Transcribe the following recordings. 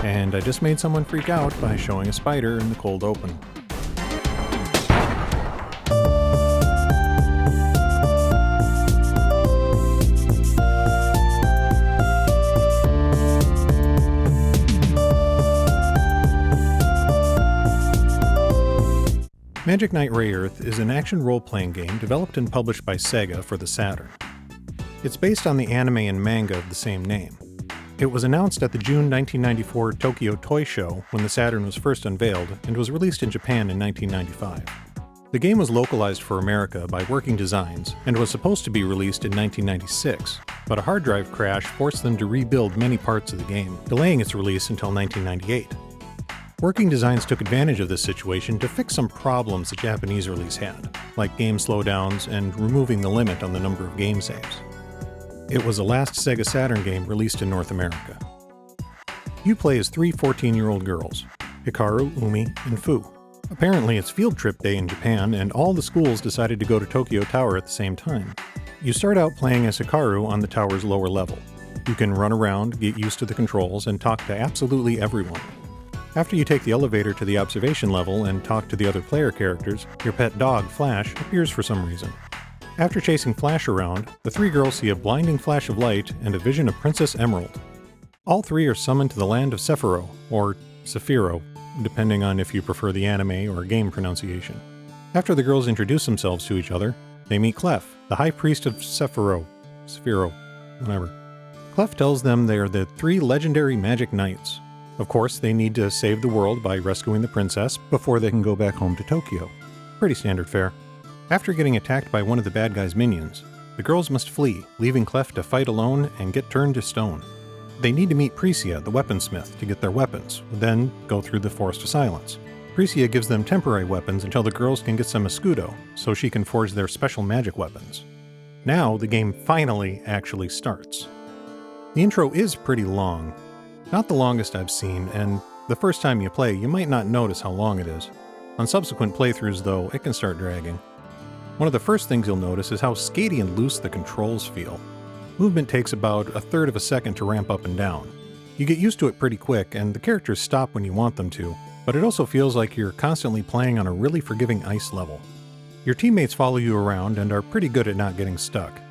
And I just made someone freak out by showing a spider in the cold open. Magic Knight Rayearth is an action role-playing game developed and published by Sega for the Saturn. It's based on the anime and manga of the same name. It was announced at the June 1994 Tokyo Toy Show when the Saturn was first unveiled and was released in Japan in 1995. The game was localized for America by Working Designs and was supposed to be released in 1996, but a hard drive crash forced them to rebuild many parts of the game, delaying its release until 1998. Working Designs took advantage of this situation to fix some problems the Japanese release had, like game slowdowns and removing the limit on the number of game saves. It was the last Sega Saturn game released in North America. You play as three 14-year-old girls, Hikaru, Umi, and Fu. Apparently it's field trip day in Japan, and all the schools decided to go to Tokyo Tower at the same time. You start out playing as Hikaru on the tower's lower level. You can run around, get used to the controls, and talk to absolutely everyone. After you take the elevator to the observation level and talk to the other player characters, your pet dog, Flash, appears for some reason. After chasing Flash around, the three girls see a blinding flash of light and a vision of Princess Emerald. All three are summoned to the land of Sephiroth, or Sephiro, depending on if you prefer the anime or game pronunciation. After the girls introduce themselves to each other, they meet Clef, the High Priest of Sephiro, whatever. Clef tells them they are the three legendary Magic Knights. Of course, they need to save the world by rescuing the princess before they can go back home to Tokyo. Pretty standard fare. After getting attacked by one of the bad guys' minions, the girls must flee, leaving Clef to fight alone and get turned to stone. They need to meet Prisia, the weaponsmith, to get their weapons, then go through the Forest of Silence. Prisia gives them temporary weapons until the girls can get some Escudo, so she can forge their special magic weapons. Now, the game finally actually starts. The intro is pretty long. Not the longest I've seen, and the first time you play, you might not notice how long it is. On subsequent playthroughs, though, it can start dragging. One of the first things you'll notice is how skatey and loose the controls feel. Movement takes about a third of a second to ramp up and down. You get used to it pretty quick, and the characters stop when you want them to, but it also feels like you're constantly playing on a really forgiving ice level. Your teammates follow you around and are pretty good at not getting stuck.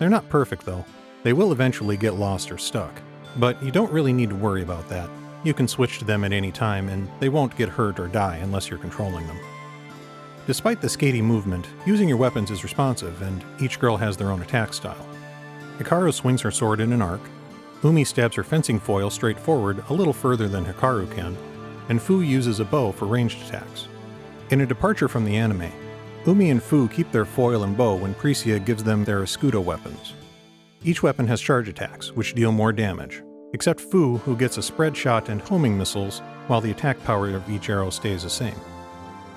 They're not perfect, though. They will eventually get lost or stuck. But you don't really need to worry about that. You can switch to them at any time, and they won't get hurt or die unless you're controlling them. Despite the skatey movement, using your weapons is responsive, and each girl has their own attack style. Hikaru swings her sword in an arc, Umi stabs her fencing foil straight forward a little further than Hikaru can, and Fu uses a bow for ranged attacks. In a departure from the anime, Umi and Fu keep their foil and bow when Prisia gives them their Escudo weapons. Each weapon has charge attacks, which deal more damage, except Fu, who gets a spread shot and homing missiles, while the attack power of each arrow stays the same.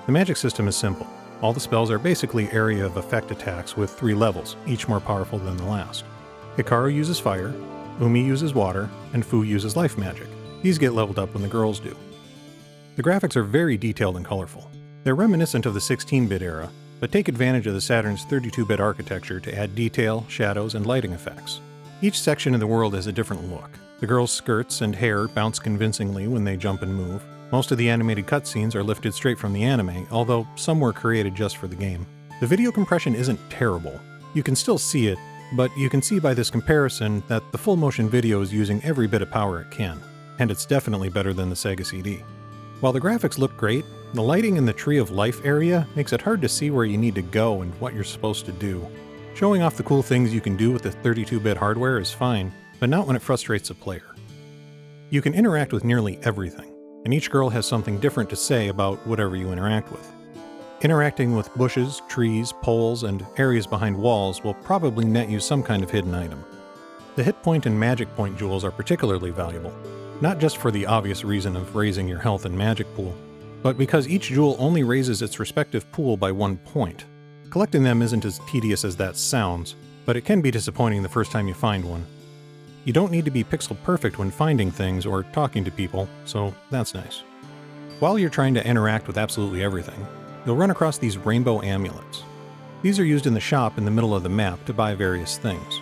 The magic system is simple. All the spells are basically area of effect attacks with 3 levels, each more powerful than the last. Hikaru uses fire, Umi uses water, and Fu uses life magic. These get leveled up when the girls do. The graphics are very detailed and colorful. They're reminiscent of the 16-bit era, but take advantage of the Saturn's 32-bit architecture to add detail, shadows, and lighting effects. Each section of the world has a different look. The girls' skirts and hair bounce convincingly when they jump and move. Most of the animated cutscenes are lifted straight from the anime, although some were created just for the game. The video compression isn't terrible. You can still see it, but you can see by this comparison that the full-motion video is using every bit of power it can, and it's definitely better than the Sega CD. While the graphics look great, the lighting in the Tree of Life area makes it hard to see where you need to go and what you're supposed to do. Showing off the cool things you can do with the 32-bit hardware is fine, but not when it frustrates a player. You can interact with nearly everything, and each girl has something different to say about whatever you interact with. Interacting with bushes, trees, poles, and areas behind walls will probably net you some kind of hidden item. The hit point and magic point jewels are particularly valuable, not just for the obvious reason of raising your health and magic pool, but because each jewel only raises its respective pool by 1 point. Collecting them isn't as tedious as that sounds, but it can be disappointing the first time you find one. You don't need to be pixel perfect when finding things or talking to people, so that's nice. While you're trying to interact with absolutely everything, you'll run across these rainbow amulets. These are used in the shop in the middle of the map to buy various things.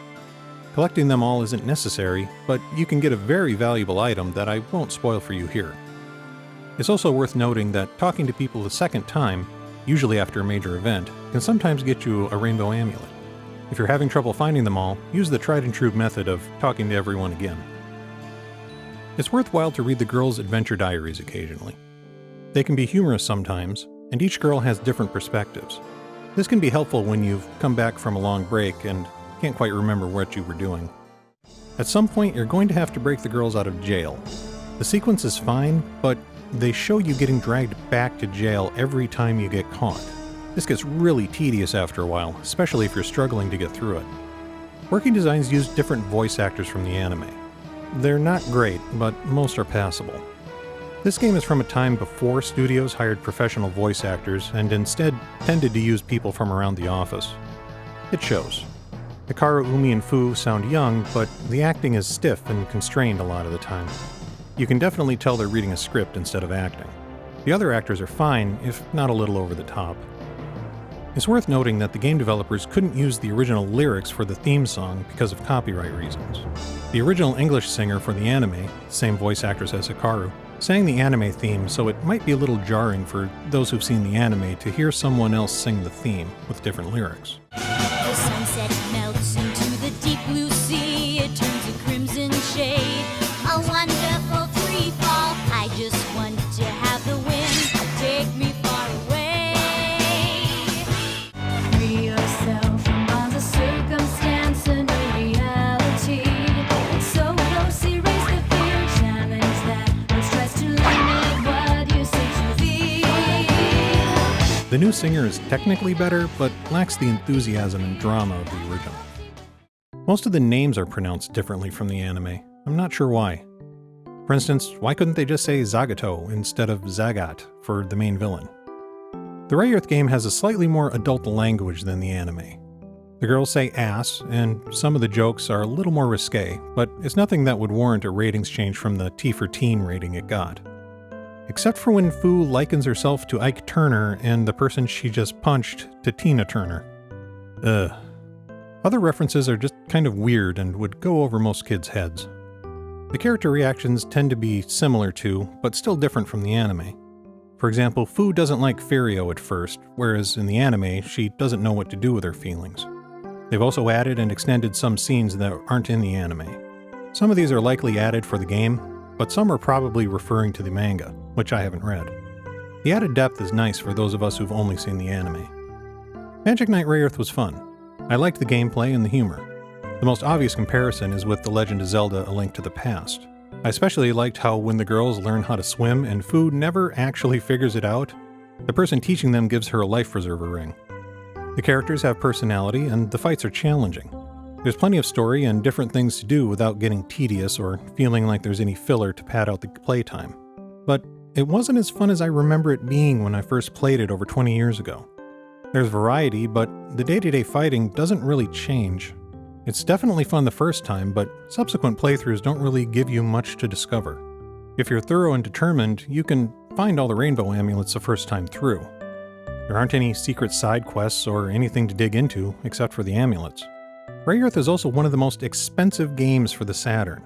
Collecting them all isn't necessary, but you can get a very valuable item that I won't spoil for you here. It's also worth noting that talking to people a second time, usually after a major event, can sometimes get you a rainbow amulet. If you're having trouble finding them all, use the tried and true method of talking to everyone again. It's worthwhile to read the girls' adventure diaries occasionally. They can be humorous sometimes, and each girl has different perspectives. This can be helpful when you've come back from a long break and can't quite remember what you were doing. At some point, you're going to have to break the girls out of jail. The sequence is fine, but they show you getting dragged back to jail every time you get caught. This gets really tedious after a while, especially if you're struggling to get through it. Working Designs use different voice actors from the anime. They're not great, but most are passable. This game is from a time before studios hired professional voice actors and instead tended to use people from around the office. It shows. Hikaru, Umi, and Fu sound young, but the acting is stiff and constrained a lot of the time. You can definitely tell they're reading a script instead of acting. The other actors are fine, if not a little over the top. It's worth noting that the game developers couldn't use the original lyrics for the theme song because of copyright reasons. The original English singer for the anime, same voice actress as Hikaru, sang the anime theme, so it might be a little jarring for those who've seen the anime to hear someone else sing the theme with different lyrics. The sunset melts into the deep blue sea. It turns a crimson shade. A wonderful free fall. I just want to have the wind take me far away. Free yourself from all the circumstance and the reality. So close, erase the fear, challenge that which tries to limit what you say to be. The new singer is technically better, but lacks the enthusiasm and drama of the original. Most of the names are pronounced differently from the anime. I'm not sure why. For instance, why couldn't they just say Zagato instead of Zagat for the main villain? The Rayearth game has a slightly more adult language than the anime. The girls say ass, and some of the jokes are a little more risque, but it's nothing that would warrant a ratings change from the T for Teen rating it got. Except for when Fu likens herself to Ike Turner and the person she just punched to Tina Turner. Ugh. Other references are just kind of weird and would go over most kids' heads. The character reactions tend to be similar to, but still different from the anime. For example, Fu doesn't like Furio at first, whereas in the anime, she doesn't know what to do with her feelings. They've also added and extended some scenes that aren't in the anime. Some of these are likely added for the game, but some are probably referring to the manga, which I haven't read. The added depth is nice for those of us who've only seen the anime. Magic Knight Rayearth was fun. I liked the gameplay and the humor. The most obvious comparison is with The Legend of Zelda: A Link to the Past. I especially liked how when the girls learn how to swim and Fu never actually figures it out, the person teaching them gives her a life preserver ring. The characters have personality and the fights are challenging. There's plenty of story and different things to do without getting tedious or feeling like there's any filler to pad out the playtime. But it wasn't as fun as I remember it being when I first played it over 20 years ago. There's variety, but the day-to-day fighting doesn't really change. It's definitely fun the first time, but subsequent playthroughs don't really give you much to discover. If you're thorough and determined, you can find all the rainbow amulets the first time through. There aren't any secret side quests or anything to dig into, except for the amulets. Rayearth is also one of the most expensive games for the Saturn.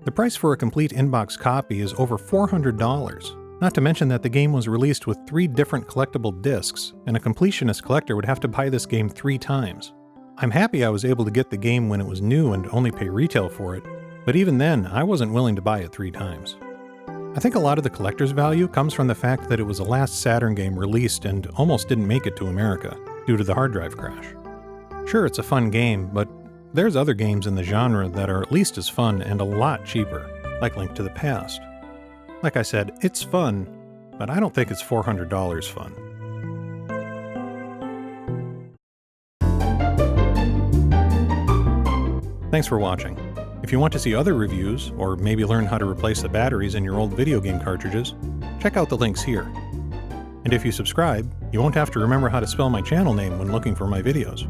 The price for a complete in-box copy is over $400, not to mention that the game was released with 3 different collectible discs, and a completionist collector would have to buy this game 3 times. I'm happy I was able to get the game when it was new and only pay retail for it, but even then, I wasn't willing to buy it 3 times. I think a lot of the collector's value comes from the fact that it was the last Saturn game released and almost didn't make it to America, due to the hard drive crash. Sure, it's a fun game, but there's other games in the genre that are at least as fun and a lot cheaper, like Link to the Past. Like I said, it's fun, but I don't think it's $400 fun. Thanks for watching. If you want to see other reviews, or maybe learn how to replace the batteries in your old video game cartridges, check out the links here. And if you subscribe, you won't have to remember how to spell my channel name when looking for my videos.